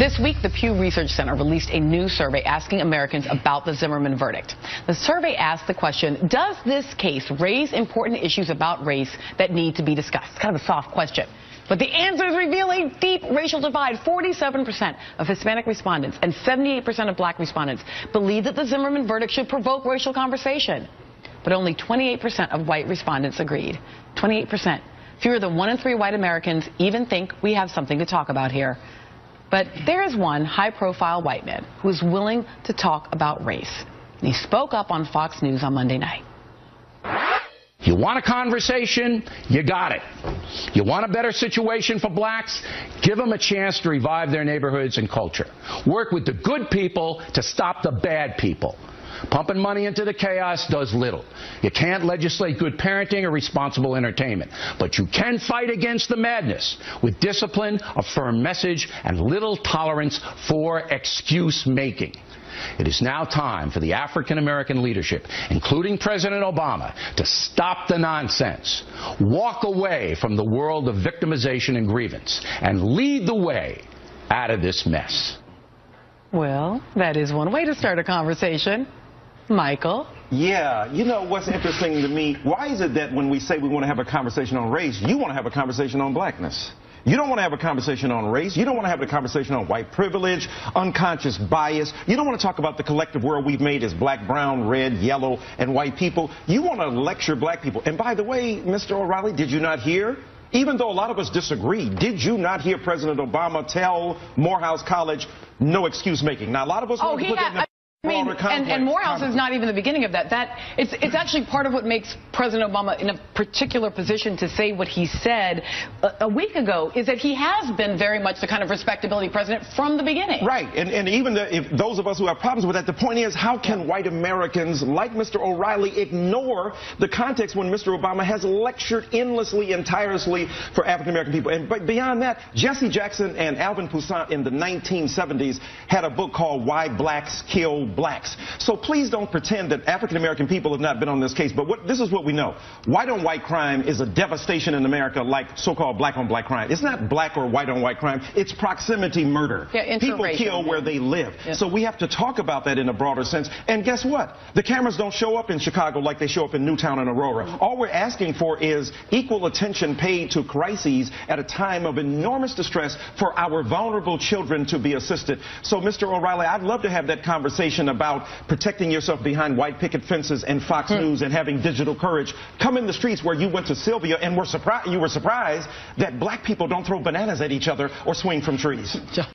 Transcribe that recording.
This week, the Pew Research Center released a new survey asking Americans about the Zimmerman verdict. The survey asked the question, does this case raise important issues about race that need to be discussed? Kind of a soft question. But the answers reveal a deep racial divide. 47% of Hispanic respondents and 78% of black respondents believe that the Zimmerman verdict should provoke racial conversation. But only 28% of white respondents agreed. 28%. Fewer than 1 in 3 white Americans even think we have something to talk about here. But there is one high-profile white man who is willing to talk about race. And he spoke up on Fox News on Monday night. You want a conversation? You got it. You want a better situation for blacks? Give them a chance to revive their neighborhoods and culture. Work with the good people to stop the bad people. Pumping money into the chaos does little. You can't legislate good parenting or responsible entertainment. But you can fight against the madness with discipline, a firm message, and little tolerance for excuse-making. It is now time for the African-American leadership, including President Obama, to stop the nonsense, walk away from the world of victimization and grievance, and lead the way out of this mess. Well, that is one way to start a conversation. Michael? Yeah, you know what's interesting to me? Why is it that when we say we want to have a conversation on race, you want to have a conversation on blackness? You don't want to have a conversation on race. You don't want to have a conversation on white privilege, unconscious bias. You don't want to talk about the collective world we've made as black, brown, red, yellow, and white people. You want to lecture black people. And by the way, Mr. O'Reilly, did you not hear? Even though a lot of us disagree, did you not hear President Obama tell Morehouse College no excuse making? Now, a lot of us want to put that in the and Morehouse is not even the beginning of that. It's actually part of what makes President Obama in a particular position to say what he said a week ago, is that he has been very much the kind of respectability president from the beginning. Right, and even if those of us who have problems with that, the point is, how can white Americans like Mr. O'Reilly ignore the context when Mr. Obama has lectured endlessly and tirelessly for African-American people? But beyond that, Jesse Jackson and Alvin Toussaint in the 1970s had a book called Why Blacks Kill Blacks. So please don't pretend that African-American people have not been on this case. But this is what we know. White-on-white crime is a devastation in America, like so-called black-on-black crime. It's not black or white-on-white crime. It's proximity murder. Yeah, people kill where they live. Yeah. So we have to talk about that in a broader sense. And guess what? The cameras don't show up in Chicago like they show up in Newtown and Aurora. All we're asking for is equal attention paid to crises at a time of enormous distress for our vulnerable children to be assisted. So, Mr. O'Reilly, I'd love to have that conversation about protecting yourself behind white picket fences and Fox News and having digital courage. Come in the streets where you went to Sylvia and you were surprised that black people don't throw bananas at each other or swing from trees.